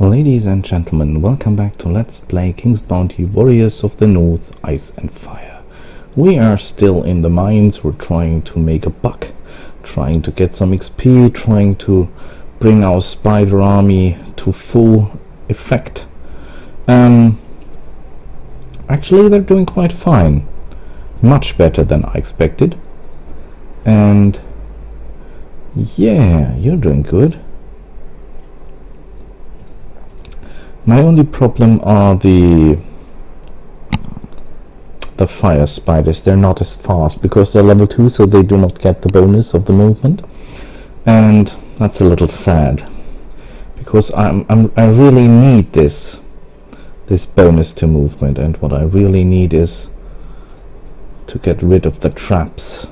Ladies and gentlemen, welcome back to Let's Play King's Bounty Warriors of the North, Ice and Fire. We are still in the mines. We're trying to make a buck, trying to get some XP, trying to bring our spider army to full effect. Actually, they're doing quite fine. Much better than I expected. And yeah, you're doing good. My only problem are the fire spiders. They're not as fast because they're level 2, so they do not get the bonus of the movement, and that's a little sad because I really need this bonus to movement, and what I really need is to get rid of the traps.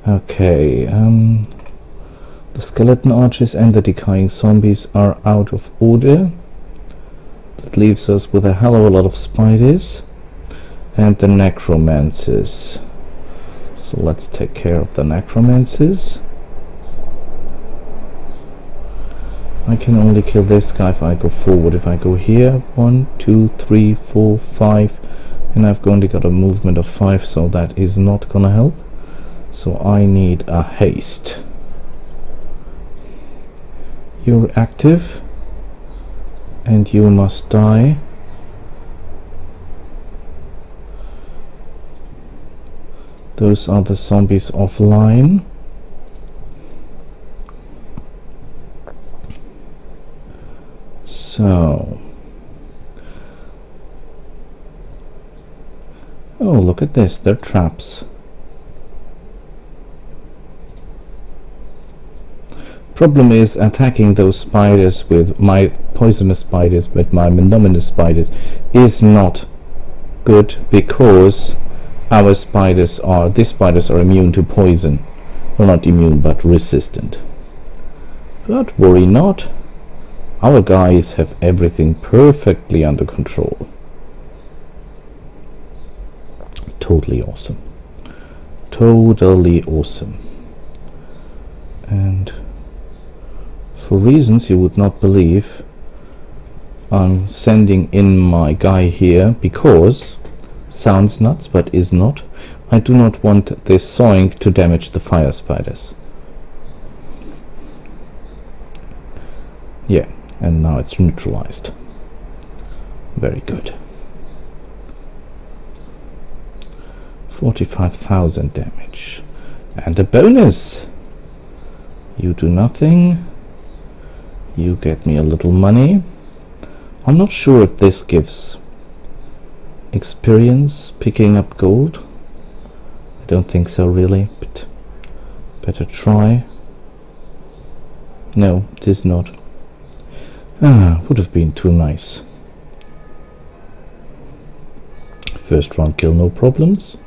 Okay, the skeleton archers and the decaying zombies are out of order. That leaves us with a hell of a lot of spiders and the necromancers. So let's take care of the necromancers. I can only kill this guy if I go forward. If I go here, 1, 2, 3, 4, 5, and I've only got a movement of 5, so that is not gonna help. So I need a haste. You're active and you must die. Those are the zombies offline. So, oh, look at this, they're traps. Problem is, attacking those spiders with my poisonous spiders, with my venomous spiders, is not good because our spiders are, these spiders are immune to poison. Well, not immune, but resistant. But worry not, our guys have everything perfectly under control. Totally awesome. Totally awesome. And for reasons you would not believe, I'm sending in my guy here because, sounds nuts but is not, I do not want this sawing to damage the fire spiders. Yeah, and now it's neutralized. Very good. 45,000 damage. And a bonus! You do nothing. You get me a little money. I'm not sure if this gives experience picking up gold. I don't think so really, but better try. No, it is not. Would have been too nice. First round kill, no problems.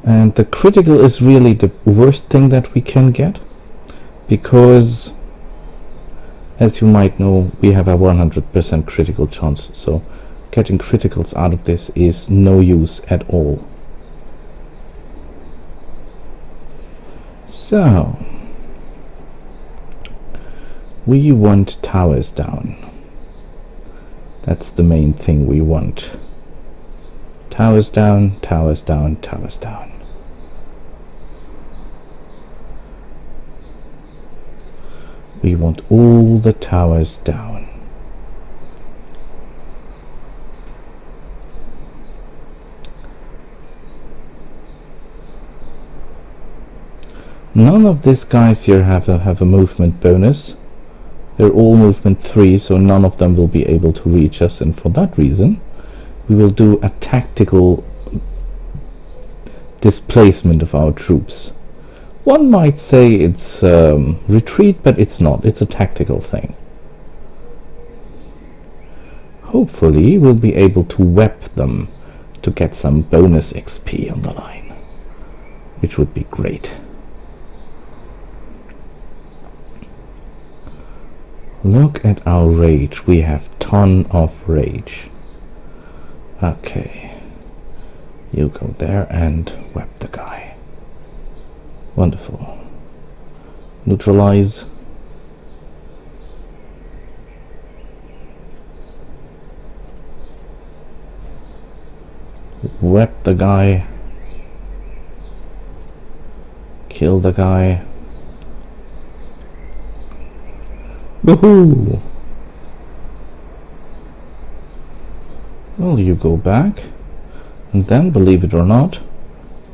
And the critical is really the worst thing that we can get, because as you might know, we have a 100% critical chance, so getting criticals out of this is no use at all. So, we want towers down. That's the main thing we want. Towers down, towers down, towers down. We want all the towers down. None of these guys here have a movement bonus. They're all movement 3, so none of them will be able to reach us, and for that reason we will do a tactical displacement of our troops. One might say it's retreat, but it's not. It's a tactical thing. Hopefully we'll be able to web them to get some bonus XP on the line, which would be great. Look at our rage. We have ton of rage. Okay, you go there and web the guy. Wonderful. Neutralize. Whack the guy. Kill the guy. Woohoo! Well, you go back, and then, believe it or not,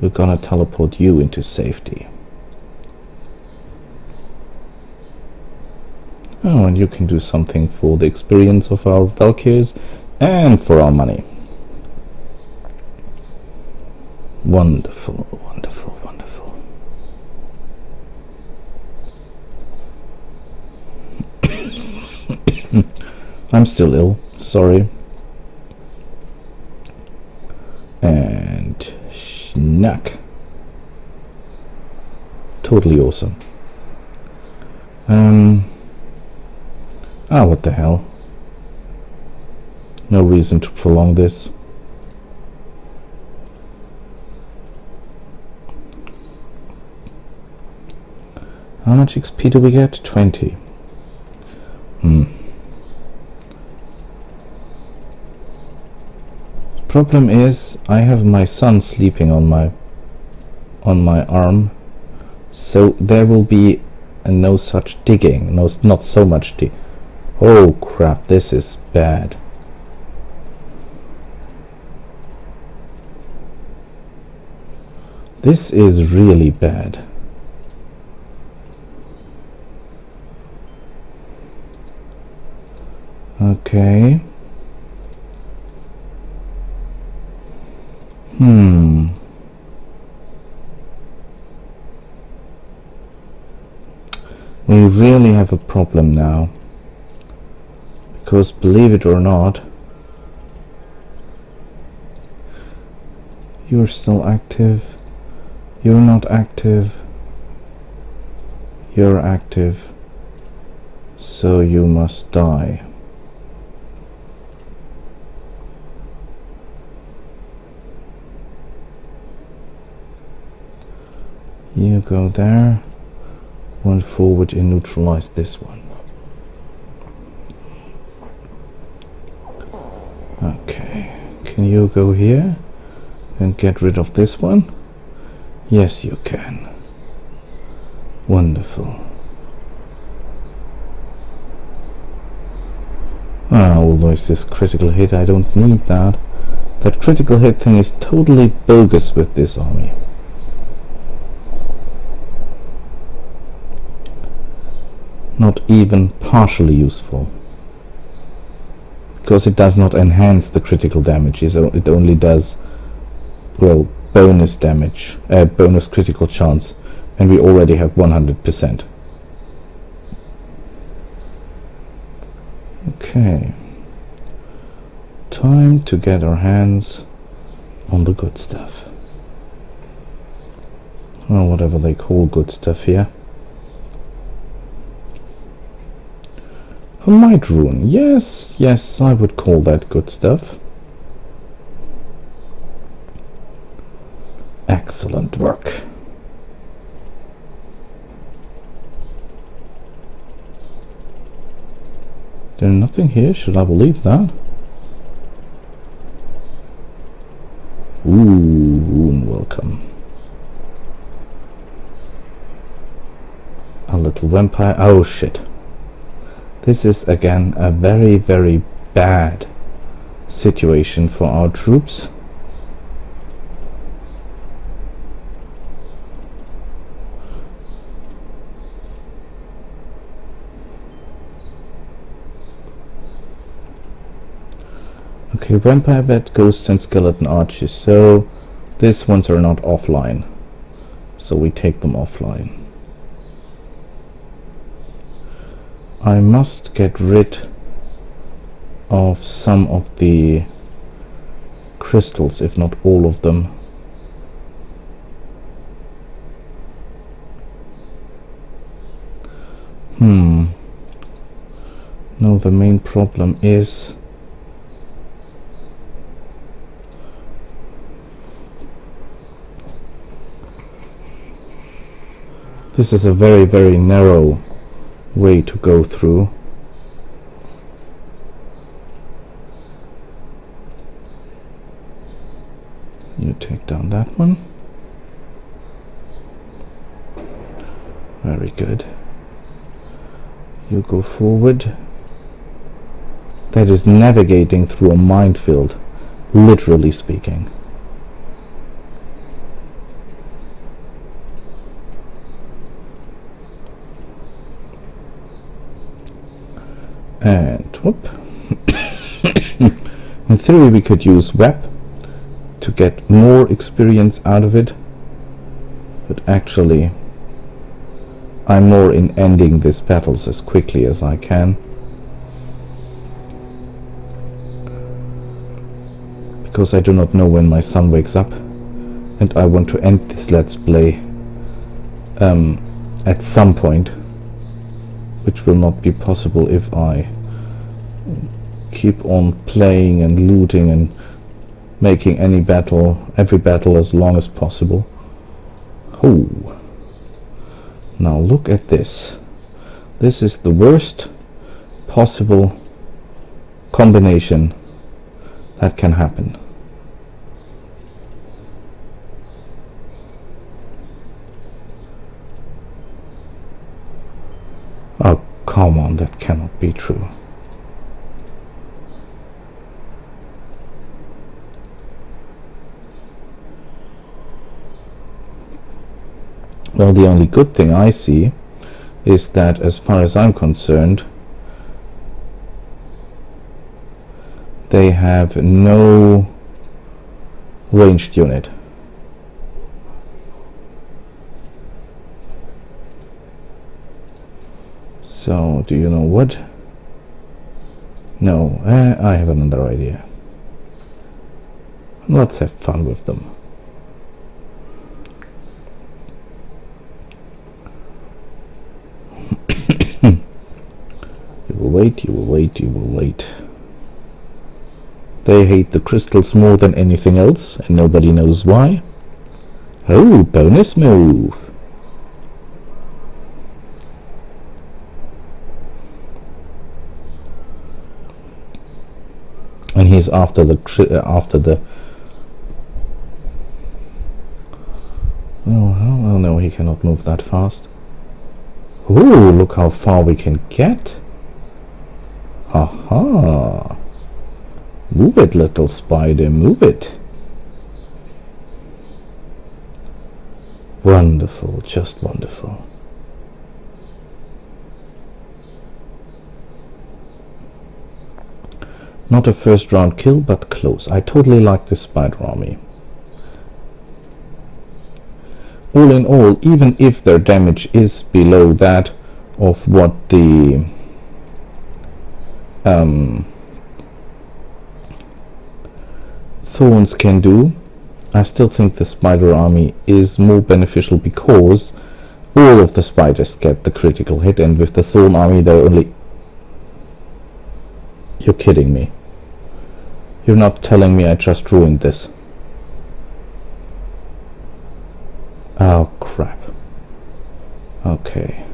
we're gonna teleport you into safety. Oh, and you can do something for the experience of our Valkyries and for our money. Wonderful, wonderful, wonderful. I'm still ill, sorry. And schnack. Totally awesome. What the hell? No reason to prolong this. How much XP do we get? 20. Problem is, I have my son sleeping on my arm, so there will be no such digging. No, not so much dig. Oh crap! This is bad. This is really bad. Okay. We really have a problem now. Because believe it or not, you're still active, you're not active, you're active, so you must die. You go there, one forward and neutralize this one. Okay, can you go here and get rid of this one? Yes, you can. Wonderful. Although it's this critical hit, I don't need that. That critical hit thing is totally bogus with this army. Not even partially useful. Because it does not enhance the critical damage, it only does, well, bonus damage, bonus critical chance, and we already have 100%. Okay, time to get our hands on the good stuff. Well, whatever they call good stuff here. A might rune, yes, yes, I would call that good stuff. Excellent work. There's nothing here, should I believe that? Ooh, welcome. A little vampire, oh shit. This is again a very, very bad situation for our troops. Okay, vampire vet, ghost and skeleton archers, so these ones are not offline, so we take them offline. I must get rid of some of the crystals, if not all of them. No, the main problem is this is a very, very narrow way to go through. You take down that one. Very good. You go forward. That is navigating through a minefield, literally speaking. And whoop. In theory we could use web to get more experience out of it, but actually I'm more in ending these battles as quickly as I can, because I do not know when my son wakes up, and I want to end this let's play at some point, which will not be possible if I keep on playing and looting and making every battle as long as possible. Oh, now look at this. This is the worst possible combination that can happen. Oh, come on, that cannot be true. Well, the only good thing I see is that, as far as I'm concerned, they have no ranged unit. So, do you know what? No, I have another idea. Let's have fun with them. You will wait. They hate the crystals more than anything else, and nobody knows why. Oh, bonus move! And he's after the oh no, he cannot move that fast. Ooh, look how far we can get. Aha! Move it, little spider, move it. Wonderful, just wonderful. Not a first round kill, but close. I totally like this spider army. All in all, even if their damage is below that of what the thorns can do, I still think the spider army is more beneficial, because all of the spiders get the critical hit, and with the thorn army they're only... You're kidding me. You're not telling me I just ruined this. Oh crap. Okay.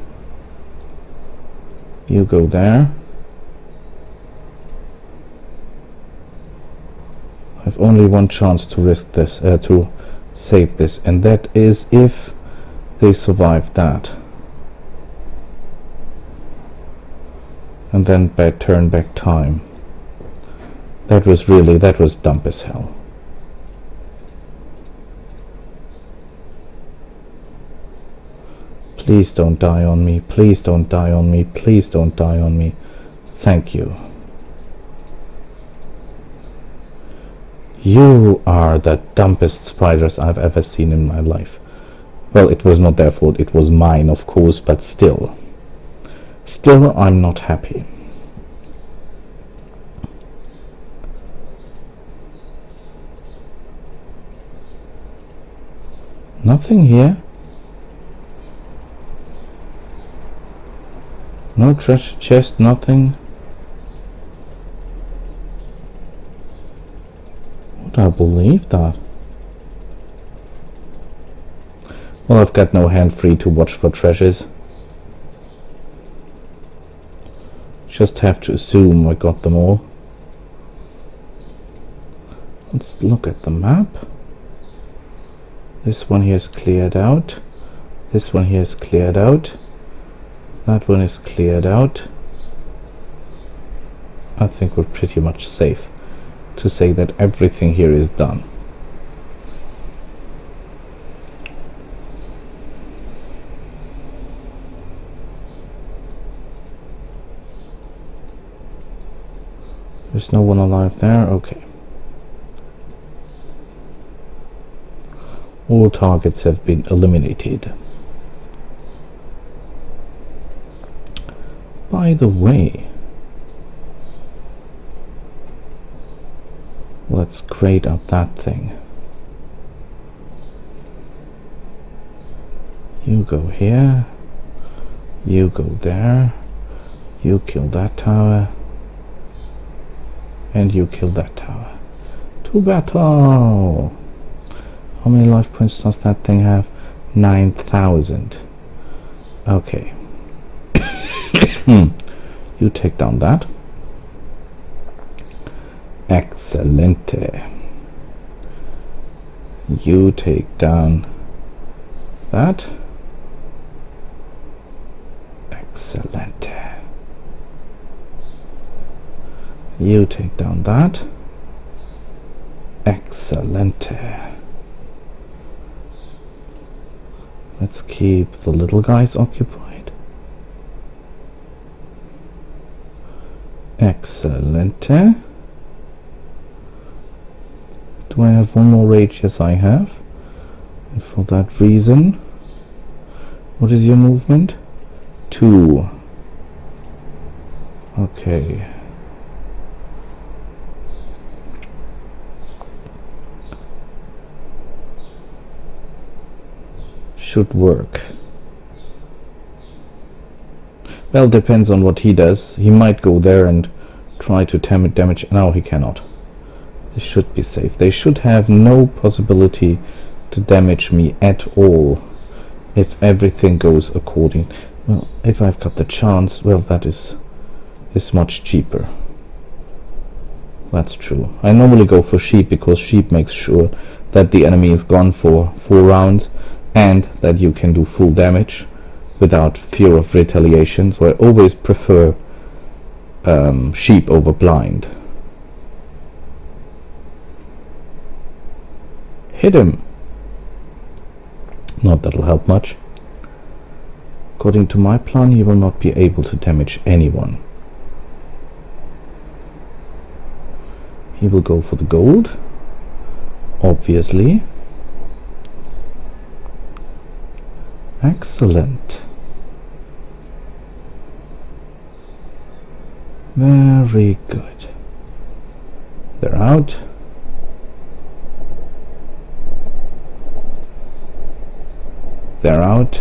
You go there. I've only one chance to risk this, to save this, and that is if they survive that. And then turn back time. That was dumb as hell. Please don't die on me, please don't die on me, please don't die on me. Thank you. You are the dumbest spiders I've ever seen in my life. Well, it was not their fault, it was mine, of course, but still. Still, I'm not happy. Nothing here. No treasure chest, nothing. Would I believe that? Well, I've got no hand free to watch for treasures. Just have to assume I got them all. Let's look at the map. This one here is cleared out. This one here is cleared out. That one is cleared out. I think we're pretty much safe to say that everything here is done. There's no one alive there. Okay. All targets have been eliminated. By the way, let's grade up that thing. You go here. You go there. You kill that tower. And you kill that tower. To battle! How many life points does that thing have? 9,000. Okay. You take down that. Excelente. You take down that. Excelente. You take down that. Excelente. Let's keep the little guys occupied. Excelente. Do I have one more rage? Yes, I have. And for that reason, what is your movement? 2. Okay. Should work. Well, depends on what he does. He might go there and try to damage. No, he cannot. This should be safe. They should have no possibility to damage me at all if everything goes according. Well, if I've got the chance, well, that is much cheaper. That's true. I normally go for sheep because sheep makes sure that the enemy is gone for 4 rounds and that you can do full damage without fear of retaliation. So I always prefer sheep over blind. Hit him. Not that'll help much. According to my plan, he will not be able to damage anyone. He will go for the gold, obviously. Excellent. Very good. They're out. They're out.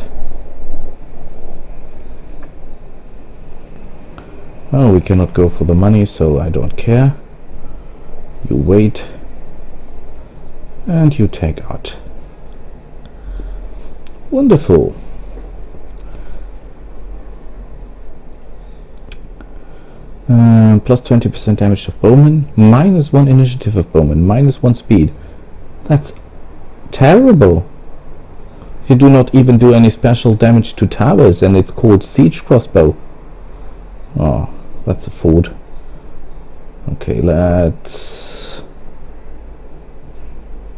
Oh, we cannot go for the money, so I don't care. You wait. And you take out. Wonderful. Plus 20% damage of bowman, minus 1 initiative of bowman, minus 1 speed. That's terrible. You do not even do any special damage to towers, and it's called siege crossbow. Oh, that's a fraud. Okay, let's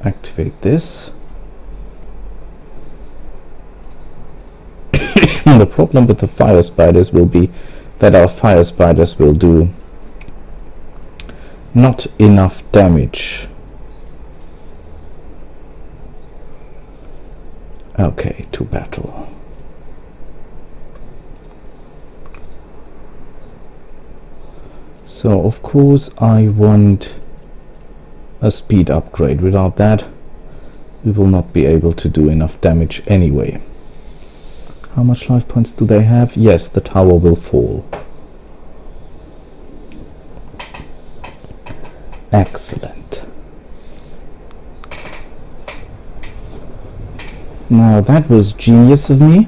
activate this. The problem with the fire spiders will be that our fire spiders will do not enough damage. Okay, to battle. So of course I want a speed upgrade. Without that we will not be able to do enough damage anyway. How much life points do they have? Yes, the tower will fall. Excellent. Now that was genius of me.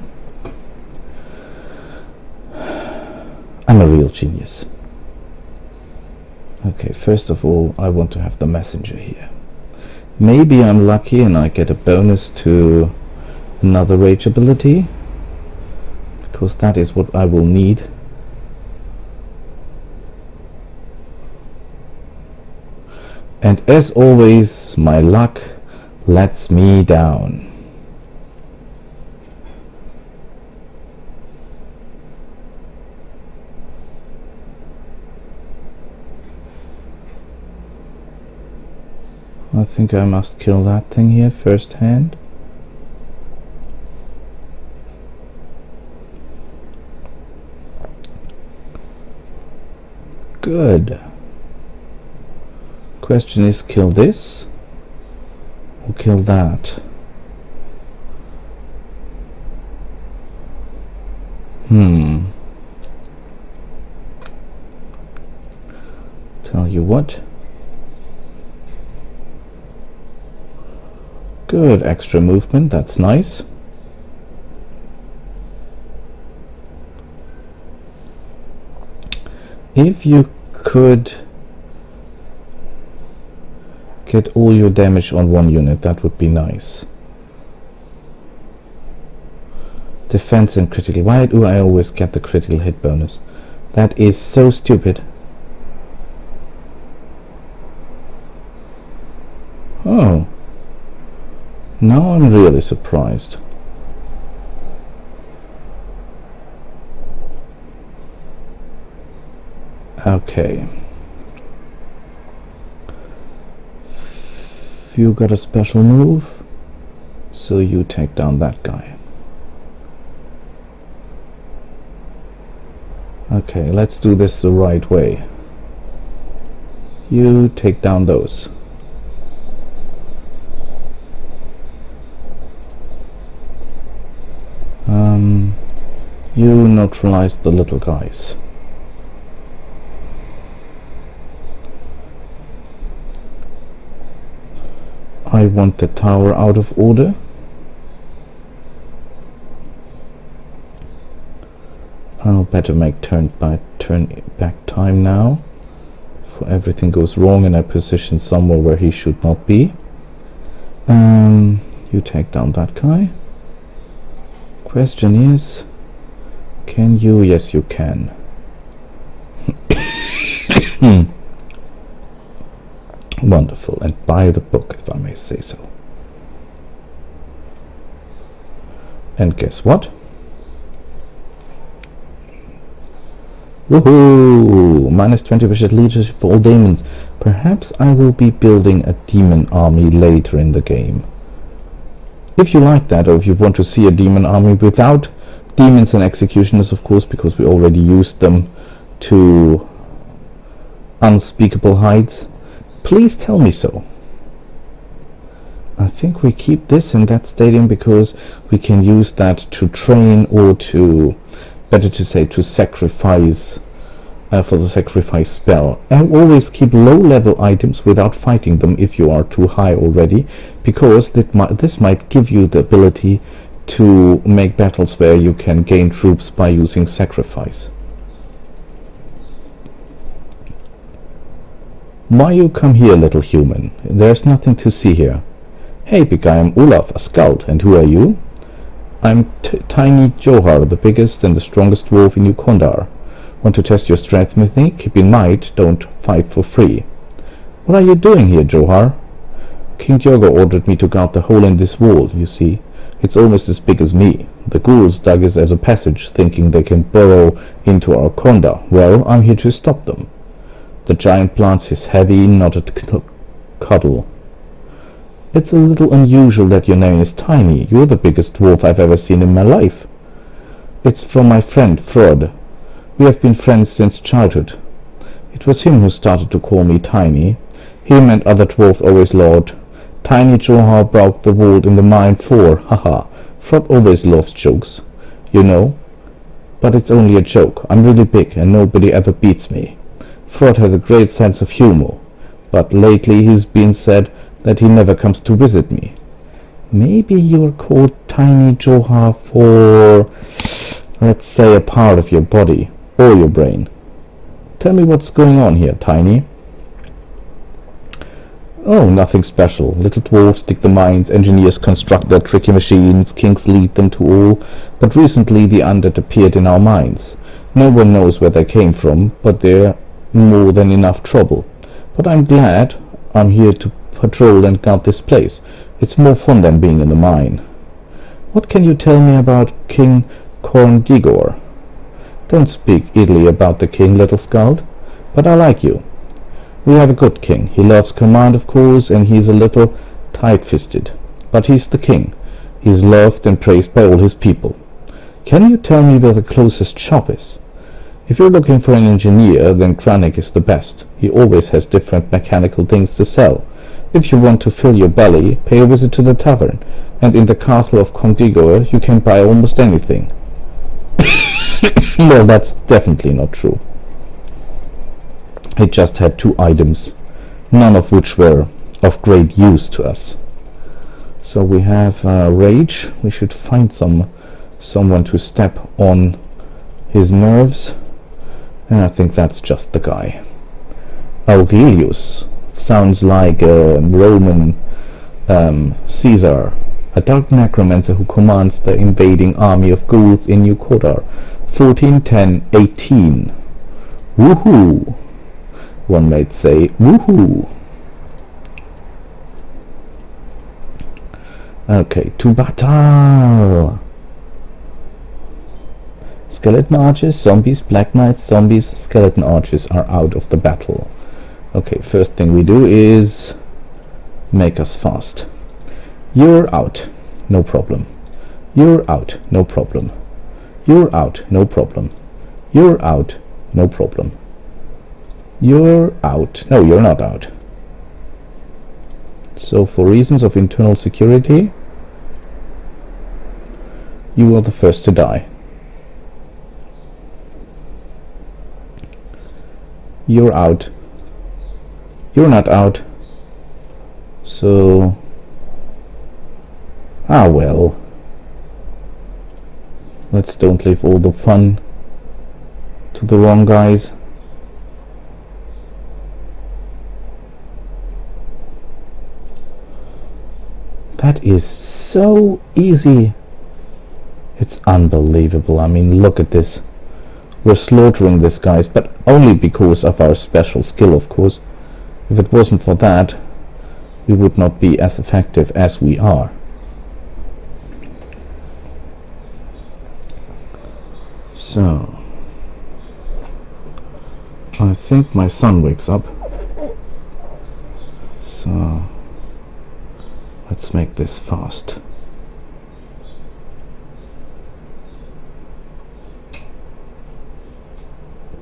I'm a real genius. Okay, first of all I want to have the messenger here. Maybe I'm lucky and I get a bonus to another rage ability, because that is what I will need. And as always, my luck lets me down. I think I must kill that thing here first hand. Good. Question is, kill this or kill that? Tell you what. Good, extra movement, that's nice. If you could get all your damage on one unit, that would be nice. Defense and critical. Why do I always get the critical hit bonus? That is so stupid. Oh. Now I'm really surprised. Okay. You got a special move, so you take down that guy. Okay, let's do this the right way. You take down those. You neutralize the little guys. I want the tower out of order. I'll better make turn back time now, before everything goes wrong and I position somewhere where he should not be. You take down that guy. Question is, can you? Yes, you can. Wonderful, and by the book, if I may say so. And guess what? Woohoo! Minus 20% leadership for all demons. Perhaps I will be building a demon army later in the game. If you like that, or if you want to see a demon army without demons and executioners, of course, because we already used them to unspeakable heights, please tell me so. I think we keep this in that stadium because we can use that to train, or to, better to say, to sacrifice for the sacrifice spell. And always keep low level items without fighting them if you are too high already, because this might give you the ability to make battles where you can gain troops by using sacrifice. Why you come here, little human? There's nothing to see here. Hey big guy, I'm Olaf, a scout, and who are you? I'm Tiny Johar, the biggest and the strongest dwarf in New Kondar. Want to test your strength with me? Keep in mind, don't fight for free. What are you doing here, Johar? King Diogo ordered me to guard the hole in this wall, you see. It's almost as big as me. The ghouls dug it as a passage, thinking they can burrow into our Konda. Well, I'm here to stop them. The giant plants his heavy, knotted cuddle. It's a little unusual that your name is Tiny. You're the biggest dwarf I've ever seen in my life. It's from my friend, Frod. We have been friends since childhood. It was him who started to call me Tiny. Him and other dwarfs always laughed. Tiny Johar broke the wall in the mine 4. Haha. Frod always loves jokes, you know. But it's only a joke. I'm really big and nobody ever beats me. Frod has a great sense of humor, but lately he's been said that he never comes to visit me. Maybe you're called Tiny Johar for, let's say, a part of your body or your brain. Tell me what's going on here, Tiny. Oh, nothing special. Little dwarfs dig the mines, engineers construct their tricky machines, kings lead them to all, but recently the undead appeared in our mines. No one knows where they came from, but they're more than enough trouble. But I'm glad I'm here to patrol and guard this place. It's more fun than being in the mine. What can you tell me about King Corndigor? Don't speak idly about the king, little skald, but I like you. We have a good king. He loves command, of course, and he's a little tight-fisted. But he's the king. He's loved and praised by all his people. Can you tell me where the closest shop is? If you're looking for an engineer, then Kranik is the best. He always has different mechanical things to sell. If you want to fill your belly, pay a visit to the tavern, and in the castle of Condigor you can buy almost anything. Well, that's definitely not true. It just had 2 items, none of which were of great use to us. So we have rage. We should find someone to step on his nerves, and I think that's just the guy. Aurelius sounds like a Roman Caesar, a dark necromancer who commands the invading army of ghouls in New Kodar, 1410-18. Woohoo! One might say, woohoo! Okay, to battle! Skeleton archers, zombies, black knights, zombies, skeleton archers are out of the battle. Okay, first thing we do is make us fast. You're out, no problem. You're out, no problem. You're out, no problem. You're out, no problem. You're out. No, you're not out. So for reasons of internal security, you are the first to die. You're out. You're not out. So... ah well. Let's don't leave all the fun to the wrong guys. That is so easy. It's unbelievable. I mean, look at this. We're slaughtering these guys, but only because of our special skill, of course. If it wasn't for that, we would not be as effective as we are. So, I think my son wakes up. So, let's make this fast.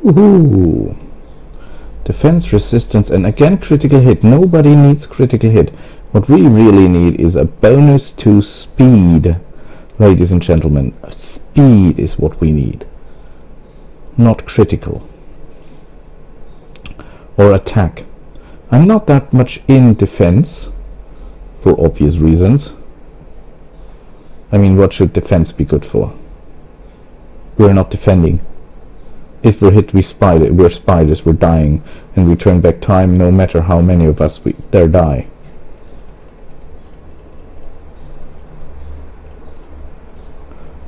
Woohoo! Defense, resistance, and again critical hit. Nobody needs critical hit. What we really need is a bonus to speed, ladies and gentlemen. Speed is what we need. Not critical. Or attack. I'm not that much in defense, for obvious reasons. I mean, what should defense be good for? We're not defending. If we're hit, we're spiders, we're dying, and we turn back time no matter how many of us there die.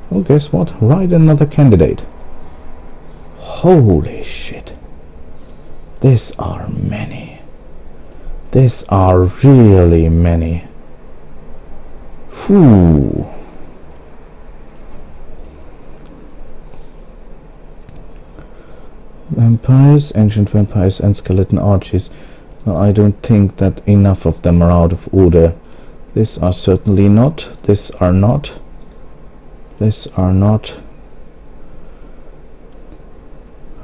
Oh, guess what? Write another candidate. Holy shit. These are many. These are really many. Whew. Vampires, ancient vampires, and skeleton archers. Well, I don't think that enough of them are out of order. These are certainly not. These are not. These are not.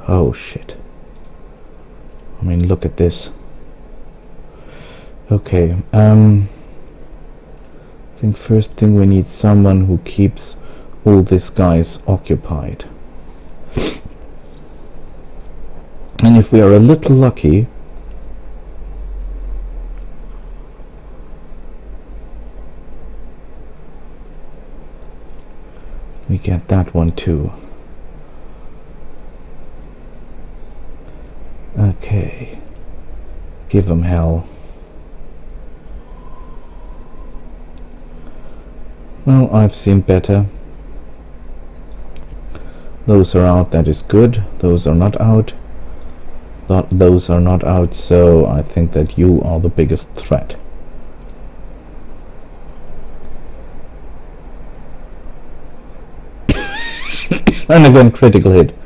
Oh shit. I mean, look at this. Okay, I think first thing we need someone who keeps all these guys occupied. And if we are a little lucky, we get that one too. Okay, give them hell. Well, I've seen better. Those are out, that is good. Those are not out. Those are not out, so I think that you are the biggest threat. And again, critical hit.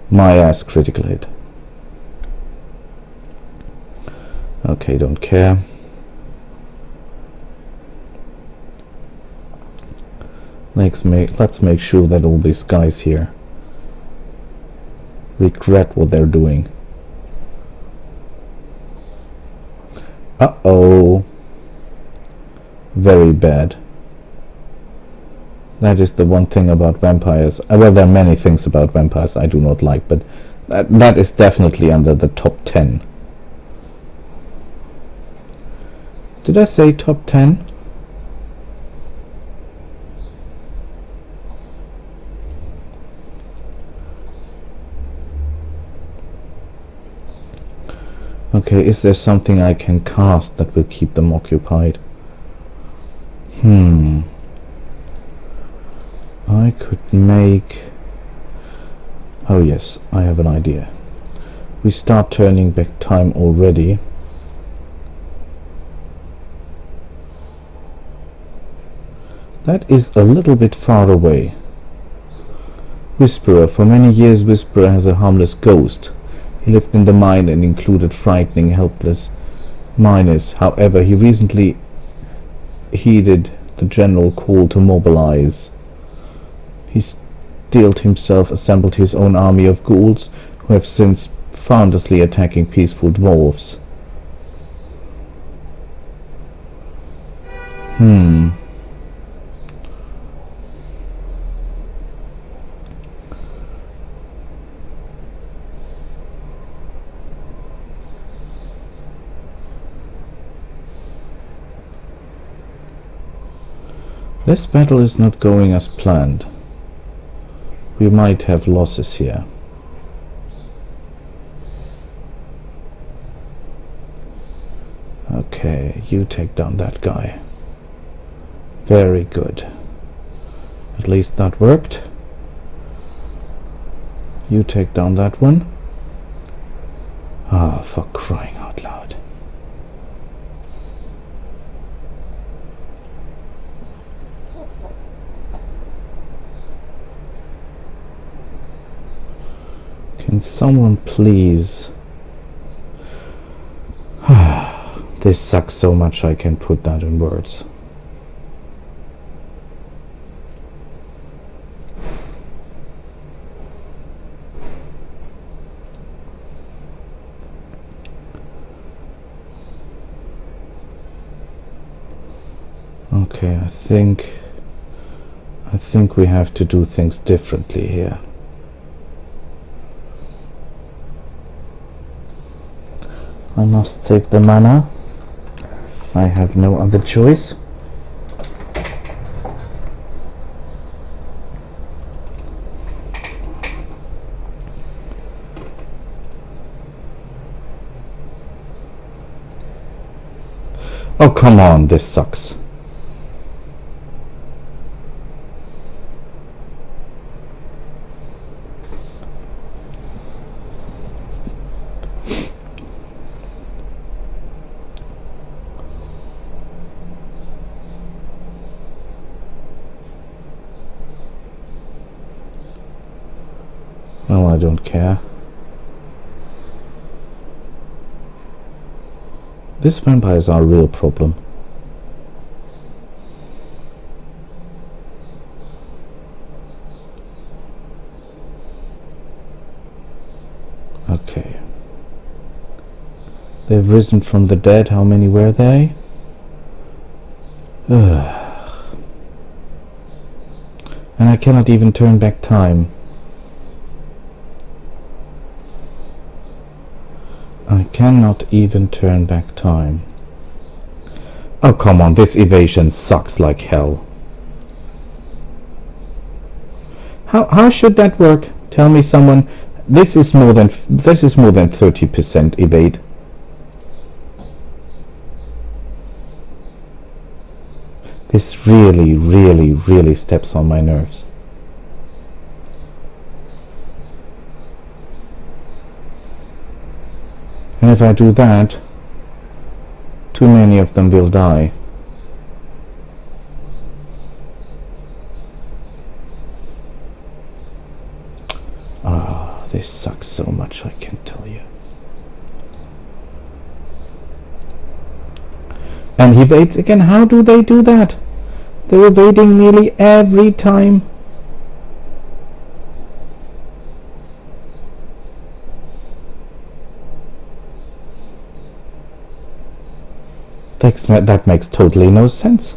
My ass, critical hit. Okay, don't care. Let's make sure that all these guys here regret what they're doing. Uh-oh. Very bad. That is the one thing about vampires. Well, there are many things about vampires I do not like, but that is definitely under the top 10. Did I say top 10? Okay, is there something I can cast that will keep them occupied? I could make... Oh yes, I have an idea. We start turning back time already. That is a little bit far away. Whisperer. For many years Whisperer has a harmless ghost. He lived in the mine and included frightening, helpless miners. However, he recently heeded the general call to mobilize. He steeled himself, assembled his own army of ghouls, who have since foundlessly attacking peaceful dwarves. This battle is not going as planned. We might have losses here. Okay, you take down that guy. Very good. At least that worked. You take down that one. Ah, for crying out loud. Can someone please... This sucks so much I can put that in words. Okay, I think we have to do things differently here. I must save the mana. I have no other choice. Oh, come on, this sucks. Well, I don't care. These vampires are a real problem. Okay. They've risen from the dead. How many were they? And I cannot even turn back time. I cannot even turn back time. Oh, come on, this evasion sucks like hell. How should that work? Tell me someone. This is more than 30% evade. This really, really, really steps on my nerves. And if I do that, too many of them will die. Ah, this sucks so much, I can't tell you. And he evades again. How do they do that? They're evading nearly every time. That makes totally no sense.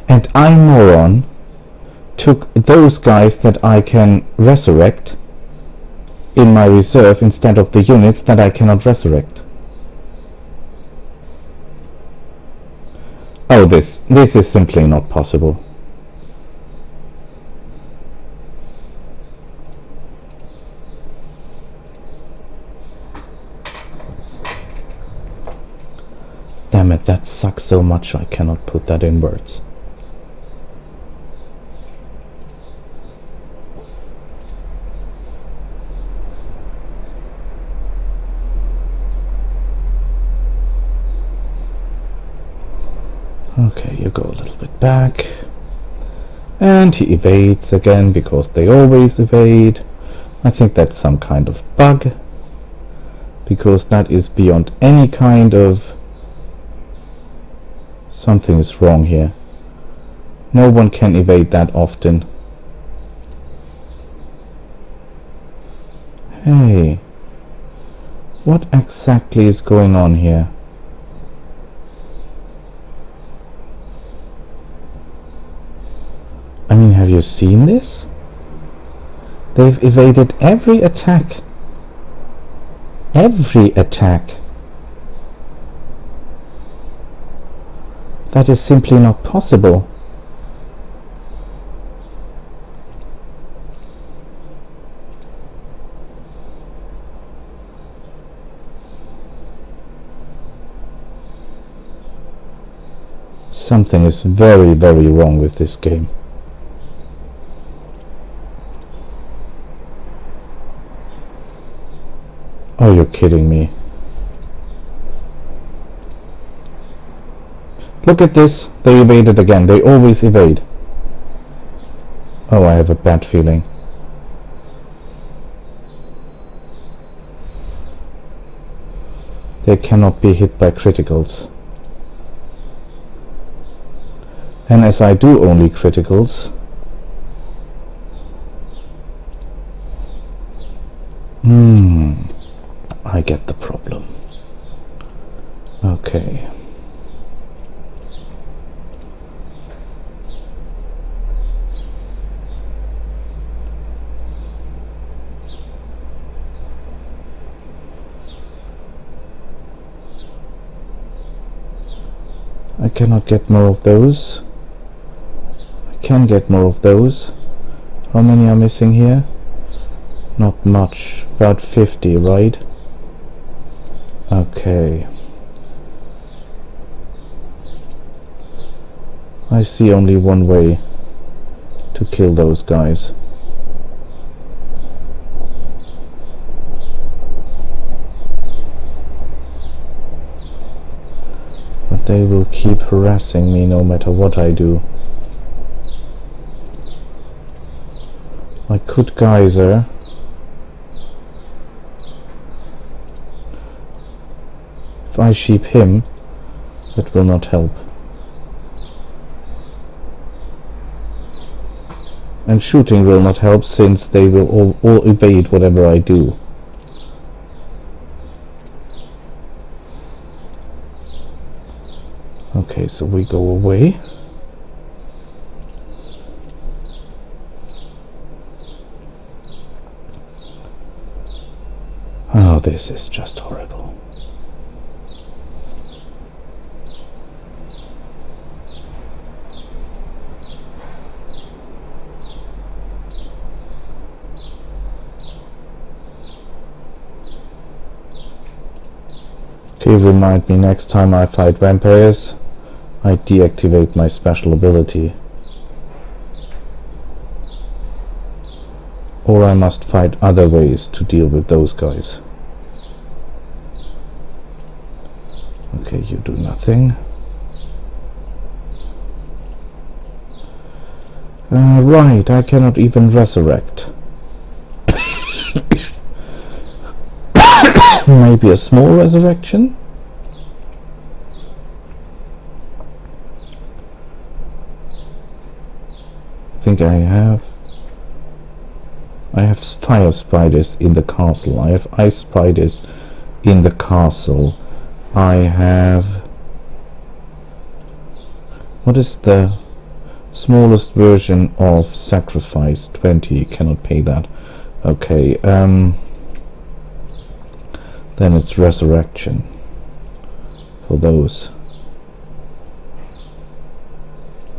And I, moron, took those guys that I can resurrect in my reserve instead of the units that I cannot resurrect. Oh, this is simply not possible. Damn it, that sucks so much I cannot put that in words. Okay, you go a little bit back. And he evades again, because they always evade. I think that's some kind of bug, because that is beyond any kind of... Something is wrong here. No one can evade that often. Hey, what exactly is going on here? I mean, have you seen this? They've evaded every attack. Every attack. That is simply not possible. Something is very, very wrong with this game. Oh, you're kidding me. Look at this, they evaded again. They always evade. Oh, I have a bad feeling. They cannot be hit by criticals. And as I do only criticals, I get the problem. Okay. I cannot get more of those. I can get more of those. How many are missing here? Not much. About 50, right? Okay. I see only one way to kill those guys. But they will keep harassing me no matter what I do. I could geyser. If I sheep him, that will not help. And shooting will not help, since they will all evade whatever I do. Okay, so we go away. Oh, this is just horrible. Please remind me next time I fight vampires, I deactivate my special ability. Or I must find other ways to deal with those guys. Okay, you do nothing. Right, I cannot even resurrect. Maybe a small resurrection? I think I have fire spiders in the castle. I have ice spiders in the castle. I have... What is the smallest version of sacrifice? 20. Cannot pay that. Okay, then it's resurrection for those.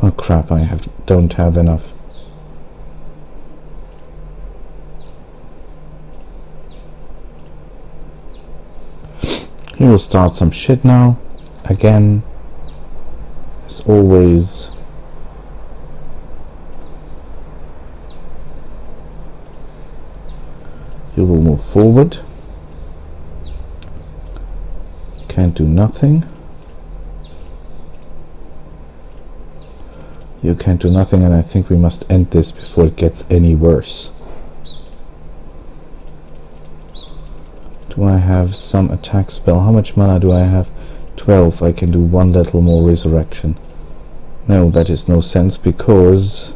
Oh crap, I don't have enough. He will start some shit now, again, as always. You will move forward. Can't do nothing. You can't do nothing, and I think we must end this before it gets any worse. Do I have some attack spell? How much mana do I have? 12. I can do one little more resurrection. No, that is no sense because...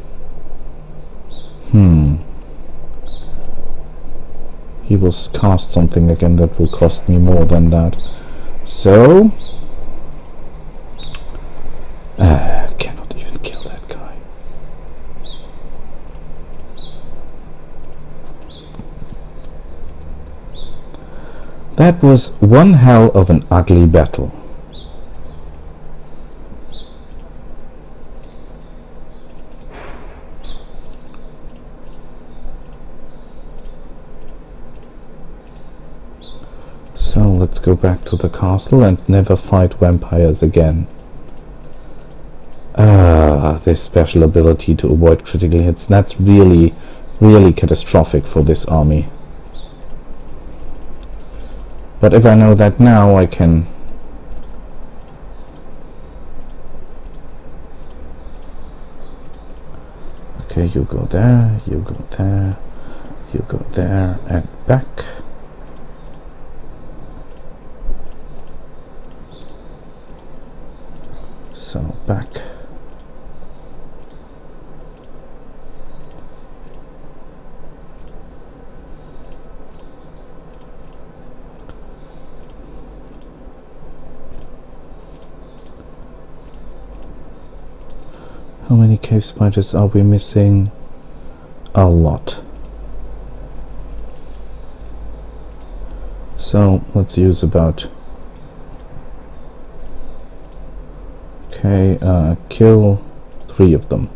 He will cast something again that will cost me more than that. So... cannot even kill that guy. That was one hell of an ugly battle. So let's go back to the castle and never fight vampires again. This special ability to avoid critical hits, that's really, really catastrophic for this army. But if I know that now, I can... Okay, you go there, you go there, you go there, and back. So, back. How many cave spiders are we missing? A lot. So let's use about... Okay, kill 3 of them.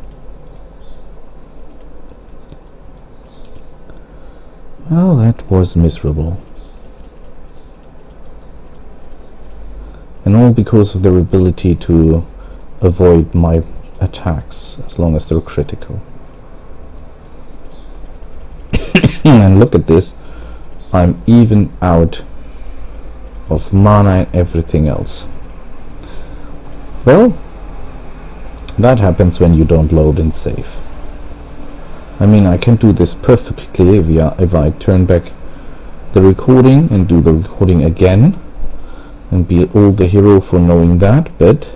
Well, that was miserable. And all because of their ability to avoid my attacks as long as they're critical. And look at this, I'm even out of mana and everything else. Well, that happens when you don't load and save. I mean, I can do this perfectly if I turn back the recording and do the recording again and be all the hero for knowing that, but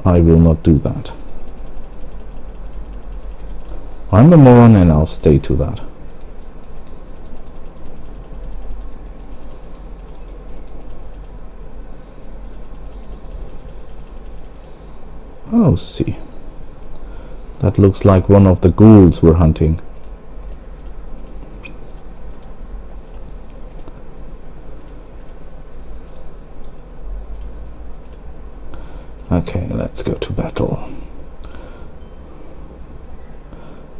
I will not do that. I'm a moron and I'll stay to that. Oh, see. That looks like one of the ghouls we're hunting. Okay, let's go to battle.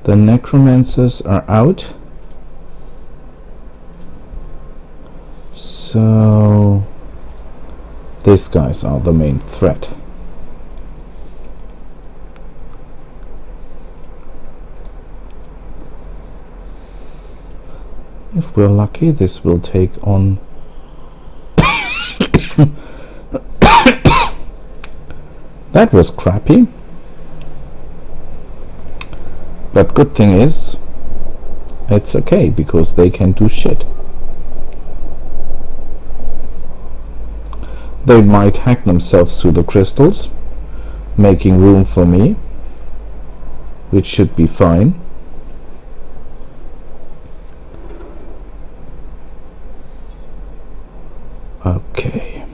The necromancers are out. So guys are the main threat. If we're lucky, this will take on that was crappy, but good thing is it's okay because they can do shit. They might hack themselves through the crystals, making room for me, which should be fine. Okay.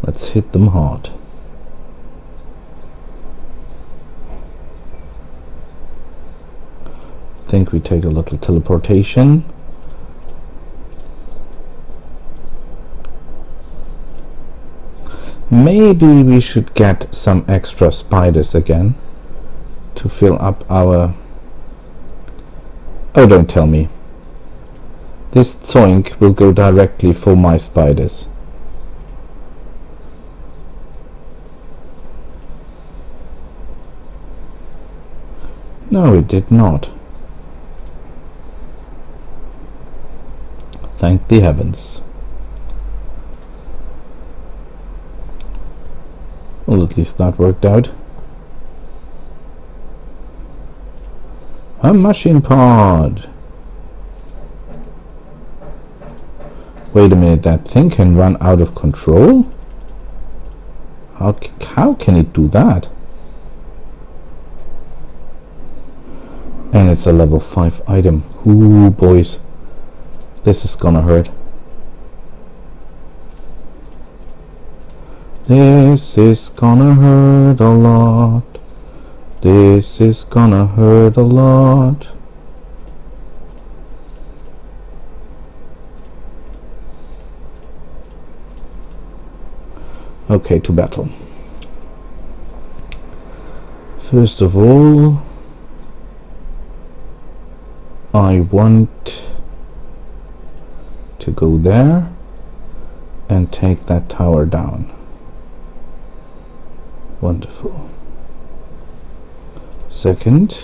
Let's hit them hard. I think we take a little teleportation. Maybe we should get some extra spiders again to fill up our... Oh, don't tell me. This zoink will go directly for my spiders. No, it did not. Thank the heavens. Well, at least that worked out. A machine pod! Wait a minute, that thing can run out of control? How can it do that? And it's a level 5 item. Ooh, boys. This is gonna hurt. This is gonna hurt a lot. This is gonna hurt a lot. Okay, to battle. First of all, I want to go there and take that tower down. Wonderful. Second,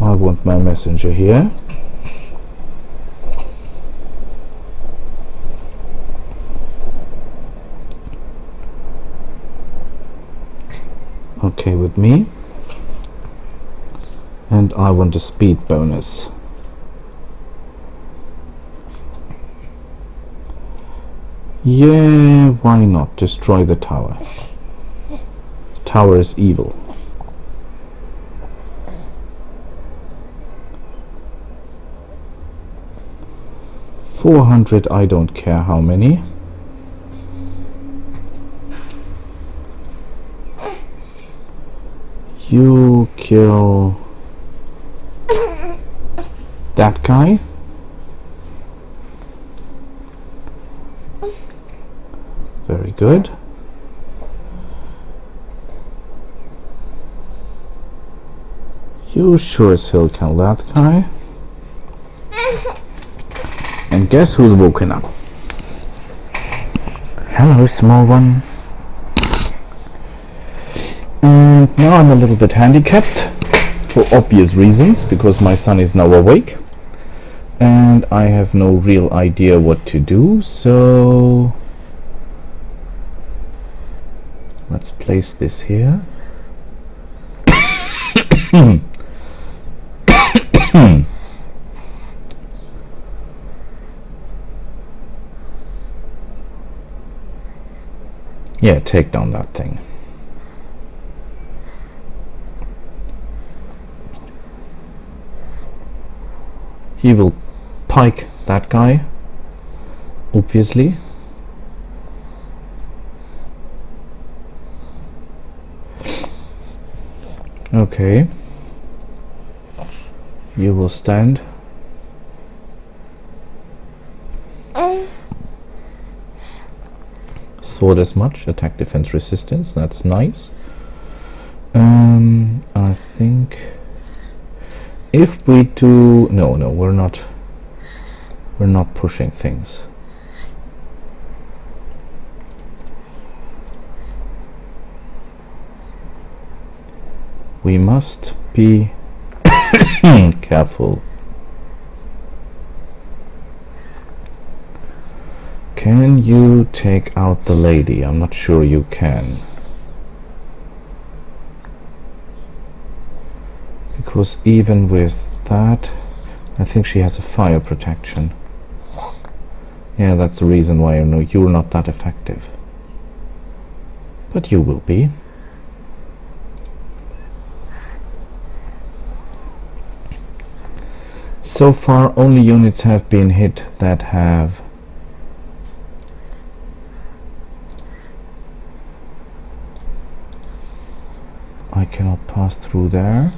I want my messenger here. Okay with me. And I want a speed bonus. Yeah, why not? Destroy the tower. The tower is evil. $400, I don't care how many. You kill that guy. Very good. You sure as hell kill that guy. And guess who's woken up? Hello, small one. And now I'm a little bit handicapped for obvious reasons, because my son is now awake and I have no real idea what to do, so let's place this here. Yeah, take down that thing. He will pike that guy, obviously. Okay. You will stand. Sword as much, attack, defense, resistance, that's nice. I think if we do... No, we're not We're not pushing things. We must be careful. Can you take out the lady? I'm not sure you can. Because even with that, I think she has a fire protection. Yeah, that's the reason why I know you're not that effective. But you will be. So far, only units have been hit that have I cannot pass through there.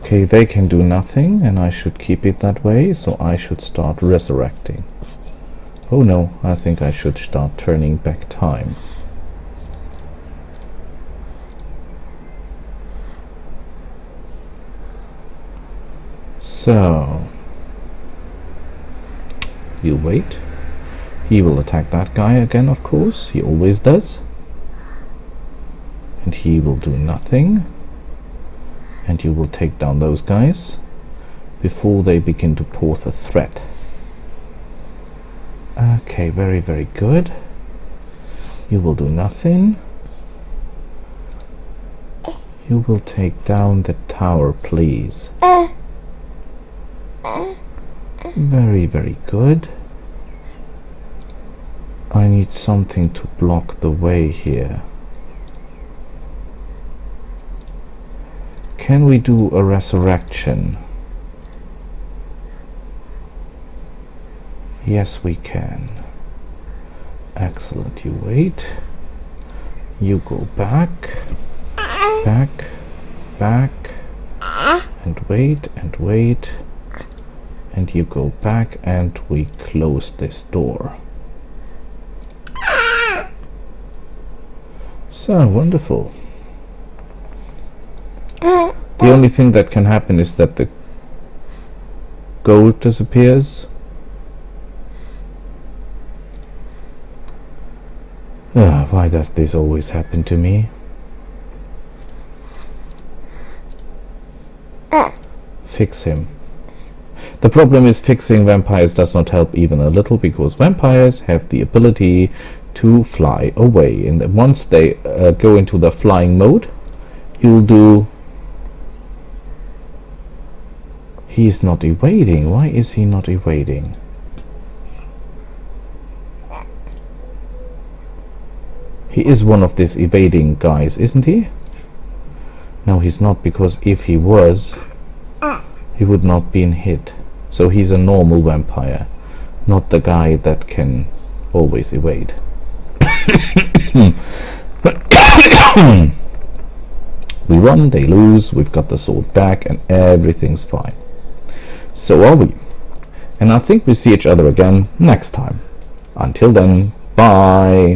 Okay, they can do nothing, and I should keep it that way, so I should start resurrecting. Oh no, I think I should start turning back time. So, you wait. He will attack that guy again, of course. He always does. And he will do nothing. And you will take down those guys before they begin to pose a threat. Okay, very, very good. You will do nothing. You will take down the tower, please. Very, very good. I need something to block the way here. Can we do a resurrection? Yes, we can. Excellent. You wait. You go back, back, back, and wait, and wait. And you go back, and we close this door. So, wonderful. The only thing that can happen is that the gold disappears. Why does this always happen to me? Fix him. The problem is fixing vampires does not help even a little, because vampires have the ability to fly away, and once they go into the flying mode, you'll do... He's not evading. Why is he not evading? He is one of these evading guys, isn't he? No, he's not, because if he was, he would not been hit. So he's a normal vampire, not the guy that can always evade. We won, they lose, we've got the sword back, and everything's fine. So are we. And I think we see each other again next time. Until then, bye.